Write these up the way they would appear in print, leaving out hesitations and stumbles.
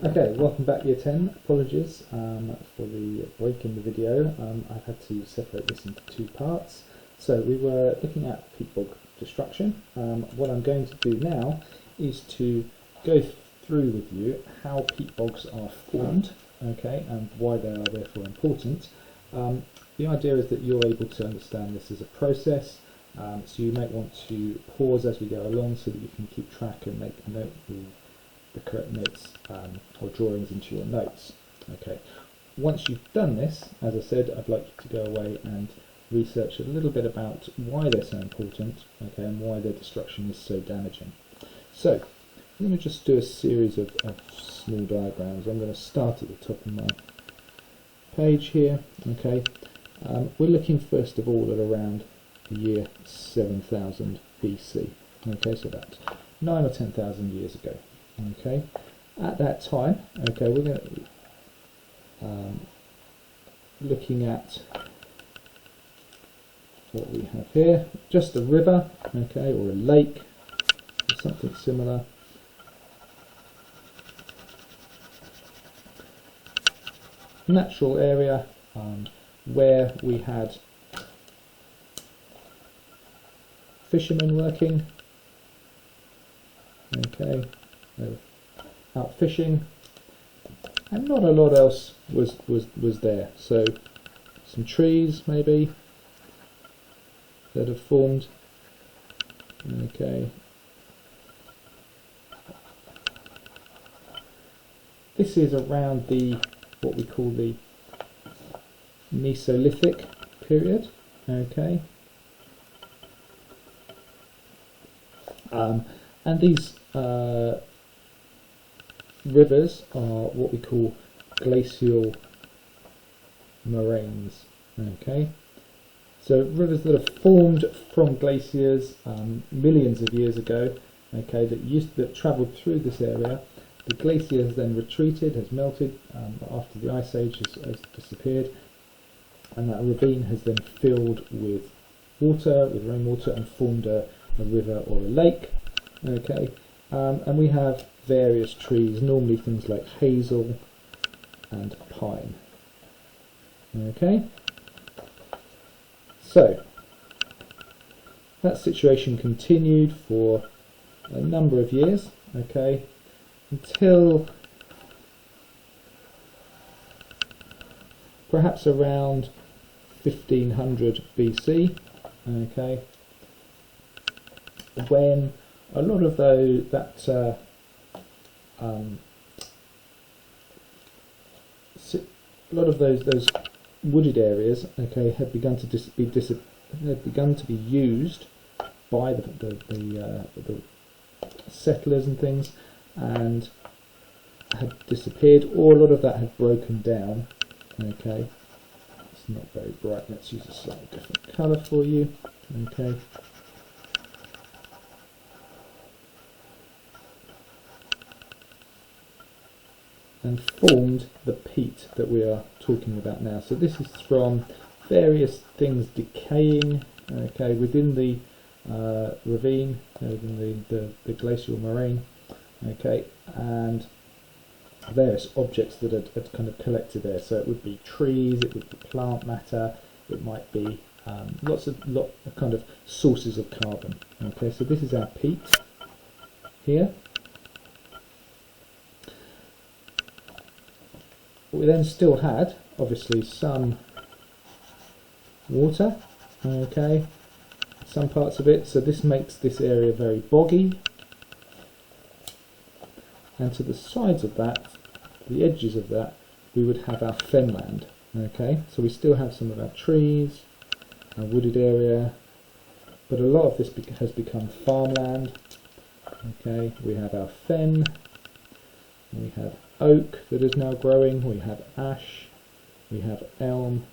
Okay, welcome back year 10. Apologies for the break in the video. I've had to separate this into two parts. So we were looking at peat bog destruction. What I'm going to do now is to go through with you how peat bogs are formed, okay, and why they are therefore important. The idea is that you're able to understand this as a process, so you might want to pause as we go along so that you can keep track and make a note of the correct notes or drawings into your notes. Okay. Once you've done this, as I said, I'd like you to go away and research a little bit about why they're so important, okay, and why their destruction is so damaging. So I'm going to just do a series of small diagrams. I'm going to start at the top of my page here. Okay, we're looking first of all at around the year 7000 BC. Okay, so that's 9 or 10,000 years ago. Okay, at that time, okay, we're going to looking at what we have here, just a river, okay, or a lake, or something similar. Natural area where we had fishermen working, okay, out fishing, and not a lot else was there. So some trees maybe that have formed, okay. This is around the what we call the Mesolithic period, okay. And these rivers are what we call glacial moraines, okay. So rivers that are formed from glaciers millions of years ago, okay, that travelled through this area. The glacier has then retreated, has melted after the ice age has disappeared, and that ravine has then filled with water, with rainwater, and formed a river or a lake. Okay, and we have various trees, normally things like hazel and pine. Okay, so that situation continued for a number of years, okay, until perhaps around 1500 BC, okay, when a lot of those those wooded areas, okay, had begun to be used by the settlers and things, and had disappeared, or a lot of that had broken down. Okay, it's not very bright. Let's use a slightly different colour for you. Okay. And formed the peat that we are talking about now. So this is from various things decaying, okay, within the ravine, within the glacial moraine, okay, and various objects that had kind of collected there. So it would be trees, it would be plant matter, it might be lots of kind of sources of carbon. Okay, so this is our peat here. We then still had, obviously, some water, okay, some parts of it, so this makes this area very boggy, and to the sides of that, the edges of that, we would have our fenland, okay, so we still have some of our trees, our wooded area, but a lot of this has become farmland, okay. We have our fen, we have oak that is now growing, we have ash, we have elm,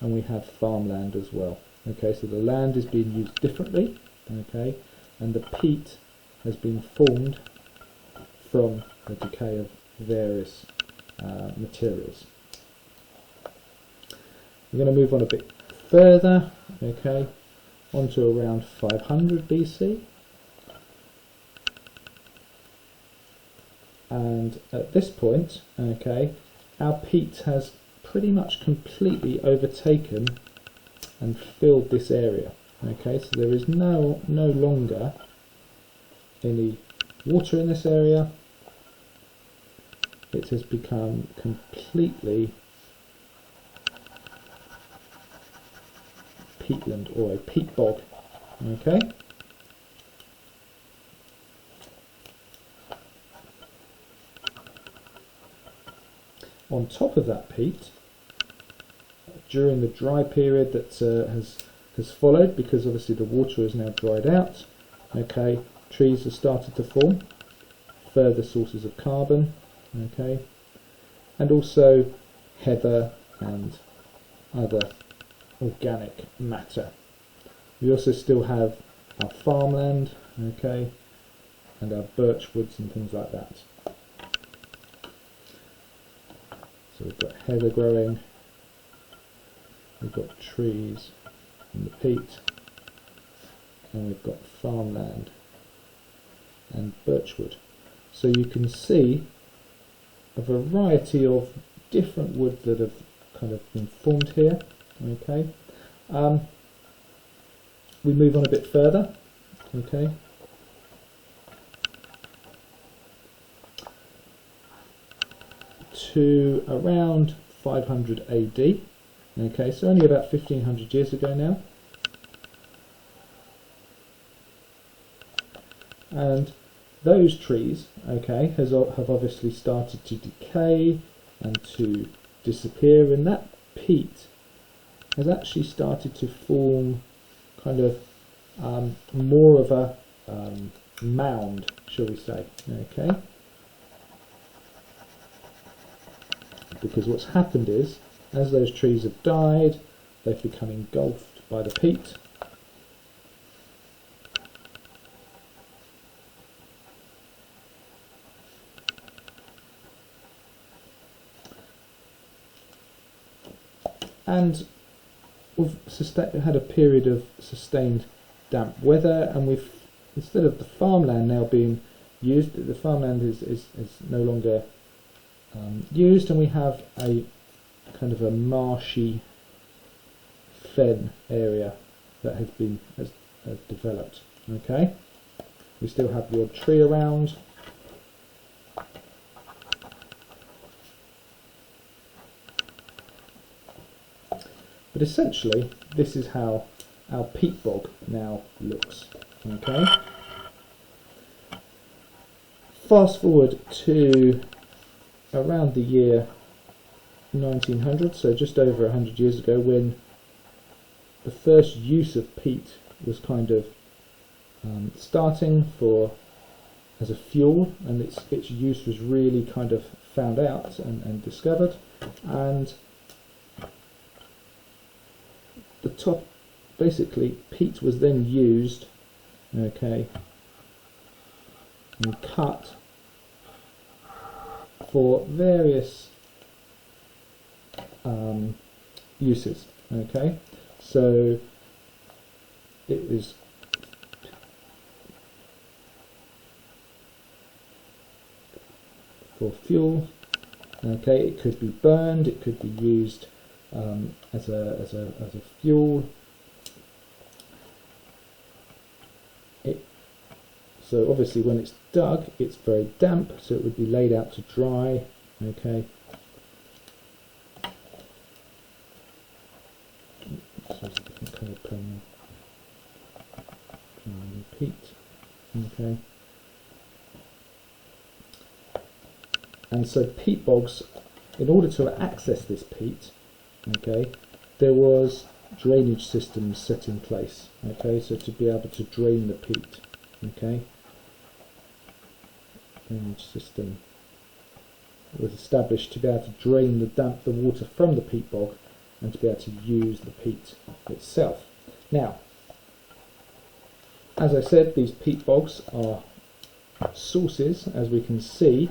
and we have farmland as well. Okay, so the land is being used differently, okay, and the peat has been formed from the decay of various materials. We're going to move on a bit further, okay, onto around 500 BC. and at this point, okay, our peat has pretty much completely overtaken and filled this area. Okay, so there is no longer any water in this area. It has become completely peatland, or a peat bog. Okay. On top of that peat, during the dry period that has followed, because obviously the water is now dried out, okay, trees have started to form, further sources of carbon, okay, and also heather and other organic matter. We also still have our farmland, okay, and our birch woods and things like that. So we've got heather growing, we've got trees and the peat, and we've got farmland and birchwood. So you can see a variety of different wood that have kind of been formed here. Okay, we move on a bit further. Okay, to around 500 AD. Okay, so only about 1500 years ago now. And those trees, okay, have obviously started to decay and to disappear, and that peat has actually started to form kind of more of a mound, shall we say, okay? Because what's happened is, as those trees have died, they've become engulfed by the peat. And we've had a period of sustained damp weather, and we've, instead of the farmland now being used, the farmland is no longer used, and we have a kind of a marshy fen area that has developed. Okay, we still have the odd tree around. But essentially, this is how our peat bog now looks. Okay. Fast forward to around the year 1900, so just over 100 years ago, when the first use of peat was kind of starting as a fuel, and its use was really kind of found out and discovered, and the top, basically, peat was then used, okay, and cut for various uses. Okay, so it was for fuel. Okay, it could be burned, it could be used as a fuel. So obviously when it's dug, it's very damp, so it would be laid out to dry. Okay. So it's a different colour plain peat. Okay. And so peat bogs, in order to access this peat, okay, there was drainage systems set in place. Okay, so to be able to drain the peat. Okay. Drainage system was established to be able to drain the water from the peat bog and to be able to use the peat itself. Now, as I said, these peat bogs are sources, as we can see,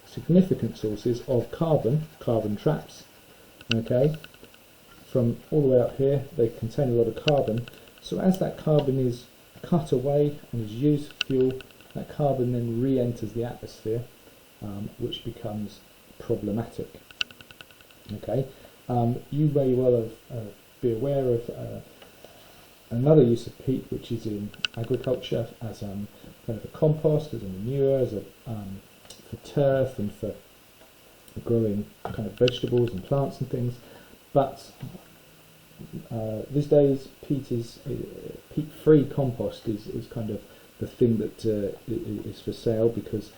significant sources of carbon traps. Okay, from all the way up here, they contain a lot of carbon. So as that carbon is cut away and is used for fuel, that carbon then re-enters the atmosphere which becomes problematic. Okay, you may well be aware of another use of peat, which is in agriculture as kind of a compost, as a manure, as a for turf and for growing kind of vegetables and plants and things. But these days, peat-free compost is kind of the thing that is for sale, because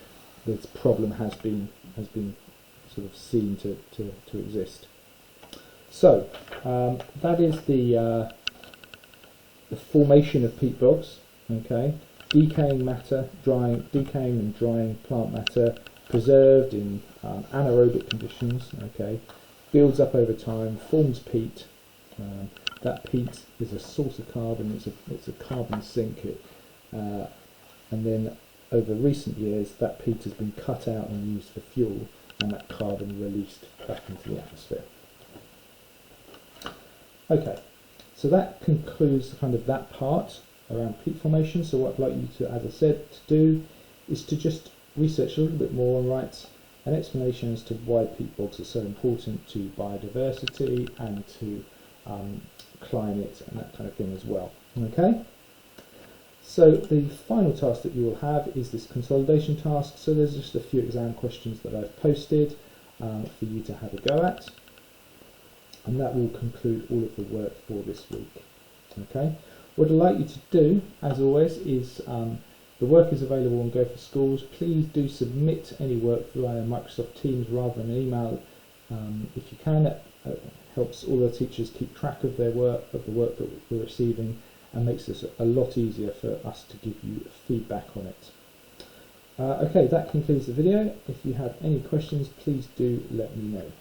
this problem has been sort of seen to exist. So that is the formation of peat bogs. Okay, decaying matter, decaying and drying plant matter, preserved in anaerobic conditions. Okay, builds up over time, forms peat. That peat is a source of carbon. It's a carbon sink. And then over recent years, that peat has been cut out and used for fuel, and that carbon released back into the atmosphere. Okay, so that concludes kind of that part around peat formation. So what I'd like you to, as I said, to do is to just research a little bit more and write an explanation as to why peat bogs are so important to biodiversity and to climate and that kind of thing as well. Okay, so the final task that you will have is this consolidation task. So there's just a few exam questions that I've posted for you to have a go at, and that will conclude all of the work for this week. Okay, what I'd like you to do, as always, is the work is available on Go for Schools. Please do submit any work via Microsoft Teams rather than email if you can. It helps all the teachers keep track of their work, of the work that we're receiving, and makes this a lot easier for us to give you feedback on it. Okay, that concludes the video. If you have any questions, please do let me know.